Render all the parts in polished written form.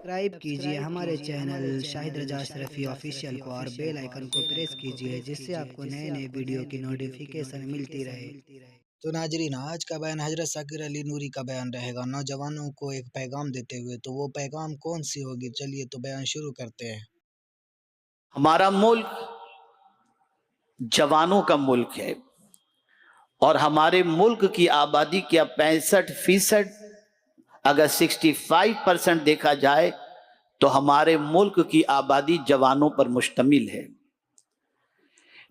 Subscribe کیجئے ہمارے channel شاہد رجا اشرفی آفیشیل کو اور بیل آئیکن کو پریس کیجئے جس سے آپ کو نئے نئے ویڈیو کی نوٹیفیکیشن ملتی رہے۔ تو ناظرین، آج کا بیان حضرت ثاقب علی نوری کا بیان رہے گا، نوجوانوں کو ایک پیغام دیتے ہوئے۔ تو وہ پیغام کون سی ہوگی؟ چلیے تو بیان شروع کرتے ہیں۔ ہمارا ملک جوانوں کا ملک ہے اور ہمارے ملک کی آبادی کیا 65% اگر 65% دیکھا جائے تو ہمارے ملک کی آبادی جوانوں پر مشتمل ہے۔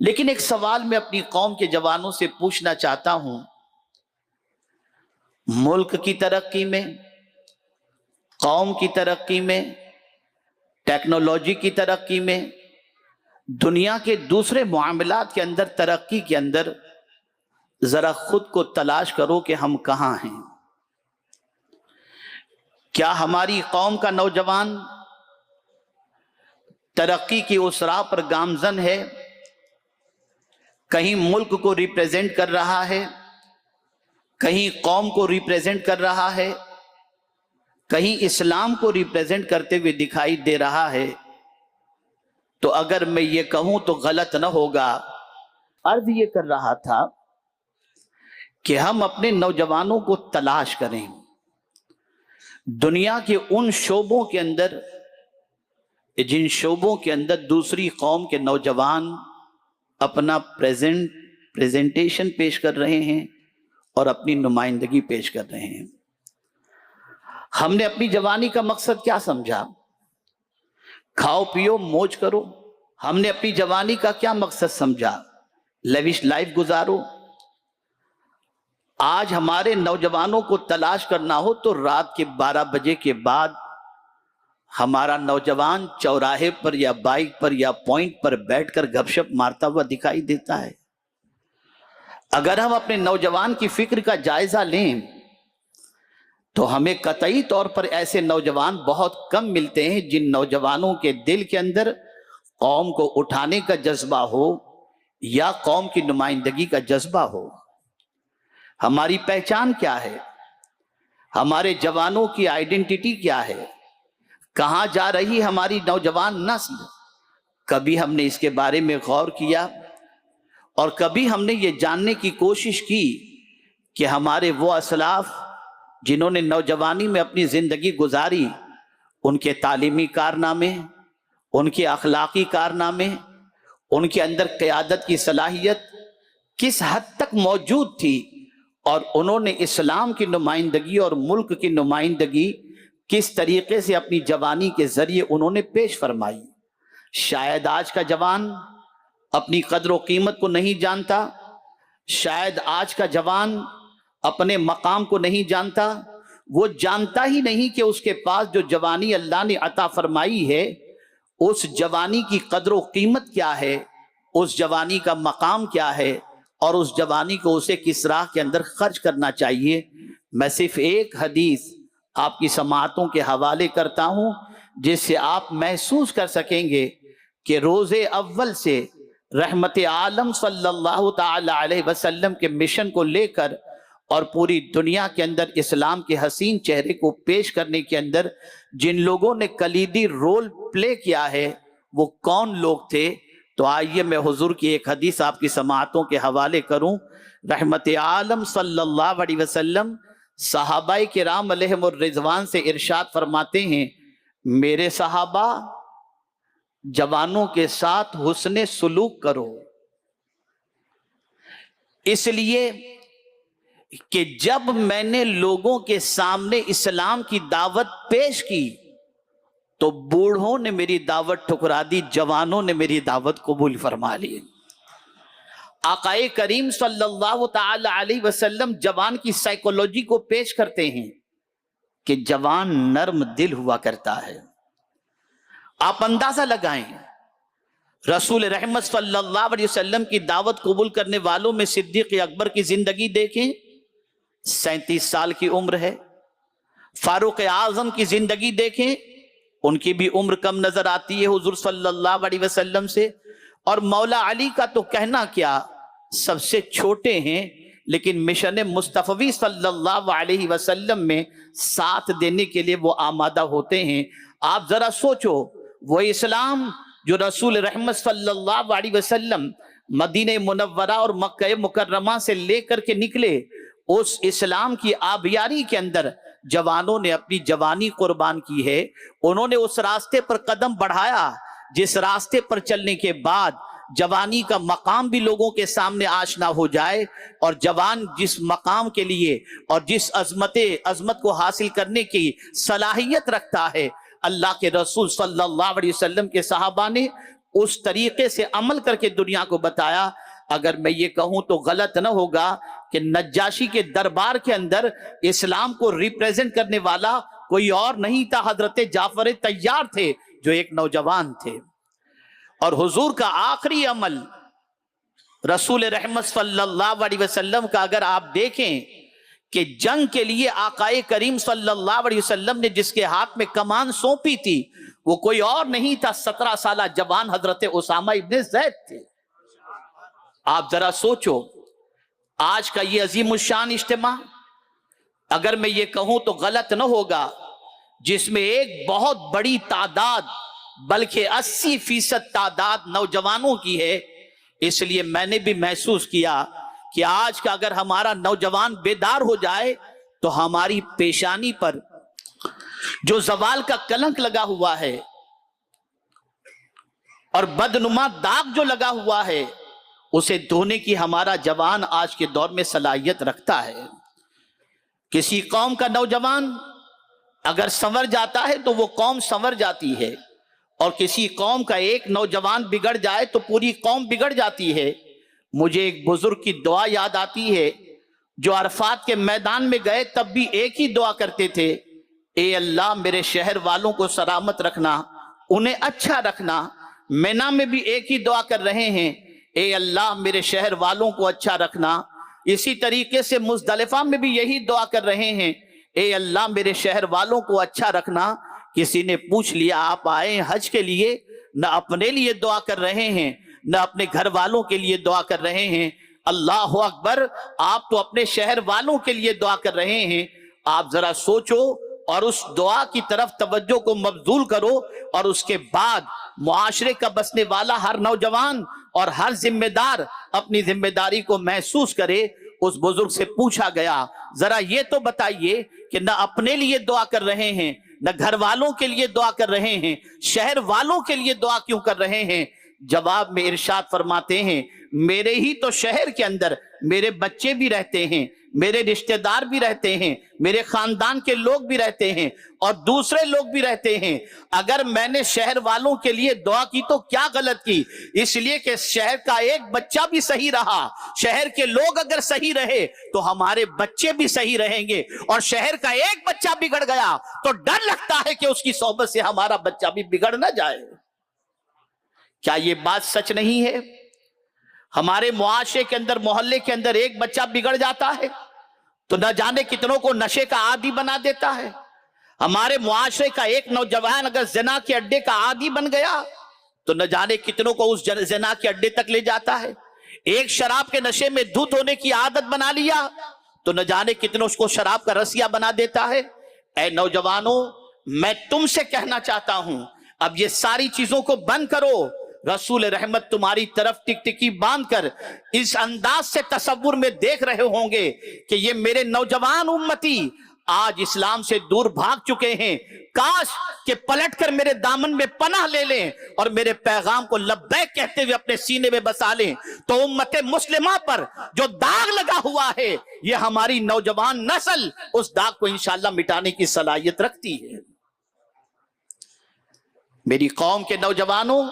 لیکن ایک سوال میں اپنی قوم کے جوانوں سے پوچھنا چاہتا ہوں، ملک کی ترقی میں، قوم کی ترقی میں، ٹیکنالوجی کی ترقی میں، دنیا کے دوسرے معاملات کے اندر ترقی کے اندر ذرا خود کو تلاش کرو کہ ہم کہاں ہیں؟ کیا ہماری قوم کا نوجوان ترقی کی اس راہ پر گامزن ہے؟ کہیں ملک کو ریپریزنٹ کر رہا ہے، کہیں قوم کو ریپریزنٹ کر رہا ہے، کہیں اسلام کو ریپریزنٹ کرتے ہوئے دکھائی دے رہا ہے؟ تو اگر میں یہ کہوں تو غلط نہ ہوگا۔ عرض یہ کر رہا تھا کہ ہم اپنے نوجوانوں کو تلاش کریں دنیا کے ان شعبوں کے اندر جن شعبوں کے اندر دوسری قوم کے نوجوان اپنا پریزنٹیشن پیش کر رہے ہیں اور اپنی نمائندگی پیش کر رہے ہیں۔ ہم نے اپنی جوانی کا مقصد کیا سمجھا؟ کھاؤ پیو موج کرو۔ ہم نے اپنی جوانی کا کیا مقصد سمجھا؟ لیوش لائف گزارو۔ آج ہمارے نوجوانوں کو تلاش کرنا ہو تو رات کے 12 بجے کے بعد ہمارا نوجوان چوراہے پر یا بائک پر یا پوائنٹ پر بیٹھ کر گپ شپ مارتا ہوا دکھائی دیتا ہے۔ اگر ہم اپنے نوجوان کی فکر کا جائزہ لیں تو ہمیں قطعی طور پر ایسے نوجوان بہت کم ملتے ہیں جن نوجوانوں کے دل کے اندر قوم کو اٹھانے کا جذبہ ہو یا قوم کی نمائندگی کا جذبہ ہو۔ ہماری پہچان کیا ہے؟ ہمارے جوانوں کی آئیڈینٹی کیا ہے؟ کہاں جا رہی ہماری نوجوان نسل؟ کبھی ہم نے اس کے بارے میں غور کیا اور کبھی ہم نے یہ جاننے کی کوشش کی کہ ہمارے وہ اسلاف جنہوں نے نوجوانی میں اپنی زندگی گزاری، ان کے تعلیمی کارنامے، ان کے اخلاقی کارنامے، ان کے اندر قیادت کی صلاحیت کس حد تک موجود تھی اور انہوں نے اسلام کی نمائندگی اور ملک کی نمائندگی کس طریقے سے اپنی جوانی کے ذریعے انہوں نے پیش فرمائی۔ شاید آج کا جوان اپنی قدر و قیمت کو نہیں جانتا، شاید آج کا جوان اپنے مقام کو نہیں جانتا، وہ جانتا ہی نہیں کہ اس کے پاس جو جوانی اللہ نے عطا فرمائی ہے اس جوانی کی قدر و قیمت کیا ہے، اس جوانی کا مقام کیا ہے اور اس جوانی کو اسے کس راہ کے اندر خرچ کرنا چاہیے۔ میں صرف ایک حدیث آپ کی سماعتوں کے حوالے کرتا ہوں جس سے آپ محسوس کر سکیں گے کہ روز اول سے رحمت عالم صلی اللہ تعالی علیہ وسلم کے مشن کو لے کر اور پوری دنیا کے اندر اسلام کے حسین چہرے کو پیش کرنے کے اندر جن لوگوں نے کلیدی رول پلے کیا ہے وہ کون لوگ تھے؟ تو آئیے میں حضور کی ایک حدیث آپ کی سماعتوں کے حوالے کروں۔ رحمت عالم صلی اللہ علیہ وسلم صحابہ کرام علیہم الرضوان سے ارشاد فرماتے ہیں، میرے صحابہ جوانوں کے ساتھ حسن سلوک کرو، اس لیے کہ جب میں نے لوگوں کے سامنے اسلام کی دعوت پیش کی تو بوڑھوں نے میری دعوت ٹھکرا دی، جوانوں نے میری دعوت قبول فرما لی۔ آقا کریم صلی اللہ تعالی علیہ وسلم جوان کی سائیکولوجی کو پیش کرتے ہیں کہ جوان نرم دل ہوا کرتا ہے۔ آپ اندازہ لگائیں، رسول رحمت صلی اللہ علیہ وسلم کی دعوت قبول کرنے والوں میں صدیق اکبر کی زندگی دیکھیں، 37 سال کی عمر ہے۔ فاروق اعظم کی زندگی دیکھیں، ان کی بھی عمر کم نظر آتی ہے حضور صلی اللہ علیہ وسلم سے۔ اور مولا علی کا تو کہنا کیا، سب سے چھوٹے ہیں لیکن مشن مصطفی صلی اللہ علیہ وسلم میں ساتھ دینے کے لیے وہ آمادہ ہوتے ہیں۔ आप जरा सोचो, वो इस्लाम जो रसूल रहमत सल्लल्लाहु अलैहि वसल्लम मदीने मुनव्वरा और मक्का मुकर्रमा से लेकर के निकले, उस इस्लाम की आबियारी के अंदर जवानों ने अपनी जवानी कुर्बान की है। उन्होंने उस रास्ते पर कदम बढ़ाया जिस रास्ते पर चलने के बाद जवानी का मकाम भी लोगों के सामने आशना हो जाए, और जवान जिस मकाम के लिए और जिस अजमत को हासिल करने की सलाहियत रखता है, अल्लाह के रसूल सल्लल्लाहु अलैहि वसल्लम के सहाबा ने उस तरीके से अमल करके दुनिया को बताया। अगर मैं ये कहूं तो गलत न होगा कि नज्जाशी के दरबार के अंदर इस्लाम को रिप्रेजेंट करने वाला कोई और नहीं था, हजरत जाफर तैयार थे जो एक नौजवान थे। और हुजूर का आखिरी अमल रसूल रहमत सल्लल्लाहु अलैहि वसल्लम का अगर आप देखें कि जंग के लिए आकाए करीम सल्लल्लाहु अलैहि वसल्लम ने जिसके हाथ में कमान सौंपी थी वो कोई और नहीं था, 17 साल जवान हजरत उसामा इब्ने ज़ैद थे। आप जरा सोचो, आज का ये अजीमुशान इज्तिमा, अगर मैं ये कहूं तो गलत न होगा, जिसमें एक बहुत बड़ी तादाद बल्कि 80% तादाद नौजवानों की है। इसलिए मैंने भी महसूस किया कि आज का अगर हमारा नौजवान बेदार हो जाए तो हमारी पेशानी पर जो जवाल का कलंक लगा हुआ है और बदनुमा दाग जो लगा हुआ है, उसे धोने की हमारा जवान आज के दौर में सलाहियत रखता है। किसी कौम का नौजवान अगर संवर जाता है तो वो कौम संवर जाती है, और किसी कौम का एक नौजवान बिगड़ जाए तो पूरी कौम बिगड़ जाती है। मुझे एक बुजुर्ग की दुआ याद आती है जो अरफात के मैदान में गए तब भी एक ही दुआ करते थे, ए अल्लाह मेरे शहर वालों को सलामत रखना, उन्हें अच्छा रखना। मिना में भी एक ही दुआ कर रहे हैं, ए अल्लाह मेरे शहर वालों को अच्छा रखना। इसी तरीके से मुज़दलिफा में भी यही दुआ कर रहे हैं, ए अल्लाह मेरे शहर वालों को अच्छा रखना। किसी ने पूछ लिया आप आए हज के लिए, न अपने लिए दुआ कर रहे हैं न अपने घर वालों के लिए दुआ कर रहे हैं। अल्लाह अकबर, आप तो अपने शहर वालों के लिए दुआ कर रहे हैं। आप जरा सोचो और उस दुआ की तरफ तवज्जो को मबजूल करो, और उसके बाद मुआशरे का बसने वाला हर नौजवान और हर जिम्मेदार अपनी जिम्मेदारी को महसूस करे। उस बुजुर्ग से पूछा गया, जरा ये तो बताइए कि न अपने लिए दुआ कर रहे हैं न घर वालों के लिए दुआ कर रहे हैं, शहर वालों के लिए दुआ क्यों कर रहे हैं? जवाब में इरशाद फरमाते हैं, मेरे ही तो शहर के अंदर मेरे बच्चे भी रहते हैं, मेरे रिश्तेदार भी रहते हैं, मेरे खानदान के लोग भी रहते हैं और दूसरे लोग भी रहते हैं। अगर मैंने शहर वालों के लिए दुआ की तो क्या गलत की? इसलिए कि शहर का एक बच्चा भी सही रहा, शहर के लोग अगर सही रहे तो हमारे बच्चे भी सही रहेंगे, और शहर का एक बच्चा बिगड़ गया तो डर लगता है कि उसकी सोबत से हमारा बच्चा भी बिगड़ ना जाए। क्या ये बात सच नहीं है? हमारे मुआशरे के अंदर, मोहल्ले के अंदर एक बच्चा बिगड़ जाता है तो न जाने कितनों को नशे का आदी बना देता है। हमारे मुआशरे का एक नौजवान अगर ज़िना के अड्डे का आदी बन गया तो न जाने कितनों को उस ज़िना के अड्डे तक ले जाता है। एक शराब के नशे में धुत होने की आदत बना लिया तो न जाने कितनों उसको शराब का रसिया बना देता है। ऐ नौजवानों, मैं तुमसे कहना चाहता हूं, अब ये सारी चीजों को बंद करो। रसूल रहमत तुम्हारी तरफ टिकटिकी बांधकर इस अंदाज से तसव्वुर में देख रहे होंगे कि ये मेरे नौजवान उम्मती आज इस्लाम से दूर भाग चुके हैं, काश कि पलटकर मेरे दामन में पनाह ले लें और मेरे पैगाम को लब्बैक कहते हुए अपने सीने में बसा लें। तो उम्मत मुस्लिमा पर जो दाग लगा हुआ है, ये हमारी नौजवान नस्ल उस दाग को इंशाअल्लाह मिटाने की सलाहियत रखती है। मेरी कौम के नौजवानों,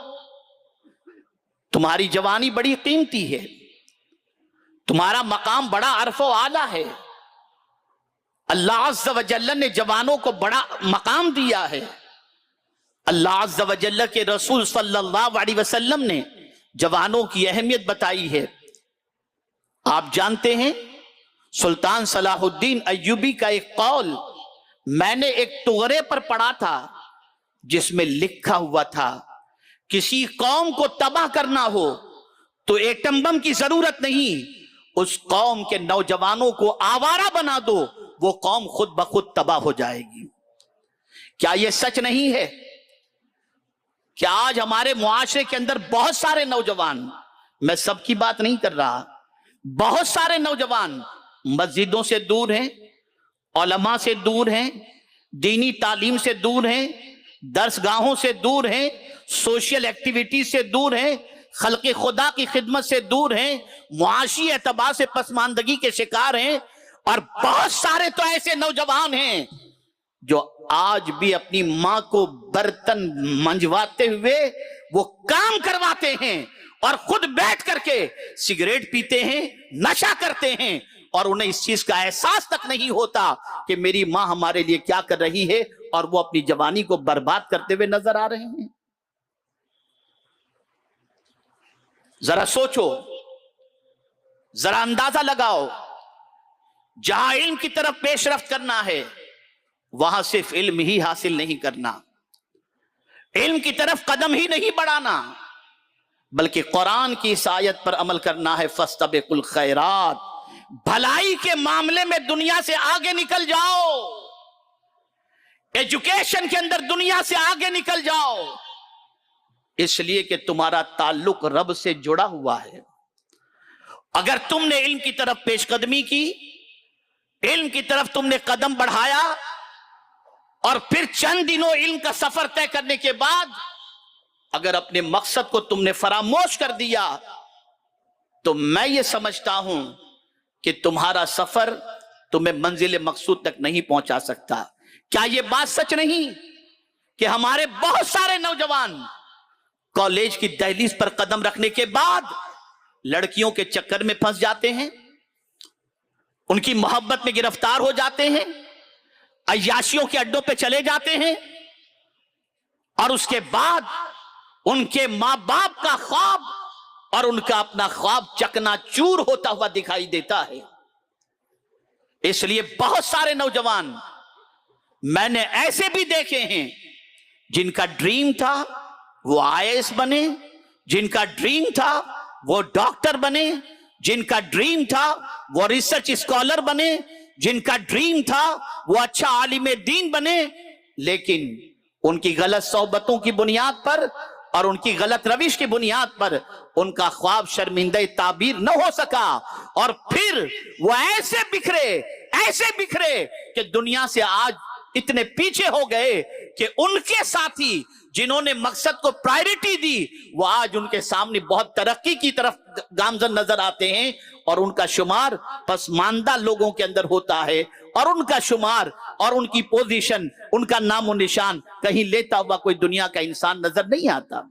तुम्हारी जवानी बड़ी कीमती है, तुम्हारा मकाम बड़ा अरफो आला है। अल्लाह अज़्ज़ व जल्ल ने जवानों को बड़ा मकाम दिया है। अल्लाह अज़्ज़ व जल्ल के रसूल सल्लल्लाहु अलैहि वसल्लम ने जवानों की अहमियत बताई है। आप जानते हैं, सुल्तान सलाहुद्दीन अय्यूबी का एक कौल मैंने एक टुगरे पर पढ़ा था जिसमें लिखा हुआ था, किसी कौम को तबाह करना हो तो एटम बम की जरूरत नहीं, उस कौम के नौजवानों को आवारा बना दो, वो कौम खुद ब खुद तबाह हो जाएगी। क्या ये सच नहीं है कि आज हमारे मुआशरे के अंदर बहुत सारे नौजवान, मैं सबकी बात नहीं कर रहा, बहुत सारे नौजवान मस्जिदों से दूर हैं, उलमा से दूर हैं, दीनी तालीम से दूर हैं, दरसगाहों से दूर हैं, सोशल एक्टिविटी से दूर हैं, खल्क़े खुदा की खिदमत से दूर हैं, मुआशी एतबार से पसमानदगी के शिकार हैं। और बहुत सारे तो ऐसे नौजवान हैं जो आज भी अपनी मां को बर्तन मंजवाते हुए वो काम करवाते हैं और खुद बैठ करके सिगरेट पीते हैं, नशा करते हैं, और उन्हें इस चीज का एहसास तक नहीं होता कि मेरी मां हमारे लिए क्या कर रही है, और वो अपनी जवानी को बर्बाद करते हुए नजर आ रहे हैं। जरा सोचो, जरा अंदाजा लगाओ, जहां इल्म की तरफ पेशरफ्त करना है वहां सिर्फ इल्म ही हासिल नहीं करना, इल्म की तरफ कदम ही नहीं बढ़ाना, बल्कि कुरान की इस आयत पर अमल करना है, फस्तबिकुल खैरात, भलाई के मामले में दुनिया से आगे निकल जाओ, एजुकेशन के अंदर दुनिया से आगे निकल जाओ, इसलिए कि तुम्हारा ताल्लुक रब से जुड़ा हुआ है। अगर तुमने इल्म की तरफ पेशकदमी की, इल्म की तरफ तुमने कदम बढ़ाया, और फिर चंद दिनों इल्म का सफर तय करने के बाद अगर अपने मकसद को तुमने फरामोश कर दिया, तो मैं ये समझता हूं कि तुम्हारा सफर तुम्हें मंजिल मकसूद तक नहीं पहुंचा सकता। क्या यह बात सच नहीं कि हमारे बहुत सारे नौजवान कॉलेज की दहलीज पर कदम रखने के बाद लड़कियों के चक्कर में फंस जाते हैं, उनकी मोहब्बत में गिरफ्तार हो जाते हैं, अय्याशियों के अड्डों पे चले जाते हैं, और उसके बाद उनके मां बाप का ख्वाब और उनका अपना ख्वाब चकनाचूर होता हुआ दिखाई देता है। इसलिए बहुत सारे नौजवान मैंने ऐसे भी देखे हैं जिनका ड्रीम था वो आईएएस बने, जिनका ड्रीम था वो डॉक्टर बने, जिनका ड्रीम था वो रिसर्च स्कॉलर बने, जिनका ड्रीम था वो अच्छा आलिम दीन बने, लेकिन उनकी गलत सोबतों की बुनियाद पर और उनकी गलत रविश की बुनियाद पर उनका ख्वाब शर्मिंदा ताबीर न हो सका, और फिर वो ऐसे बिखरे कि दुनिया से आज इतने पीछे हो गए कि उनके साथी जिन्होंने मकसद को प्रायोरिटी दी वो आज उनके सामने बहुत तरक्की की तरफ गामजन नजर आते हैं, और उनका शुमार पसमानदा लोगों के अंदर होता है, और उनका शुमार और उनकी पोजीशन, उनका नामो निशान कहीं लेता हुआ कोई दुनिया का इंसान नजर नहीं आता।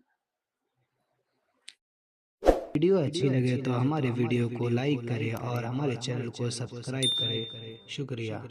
वीडियो अच्छी लगे तो हमारे वीडियो को लाइक करें और हमारे चैनल को सब्सक्राइब करें। शुक्रिया।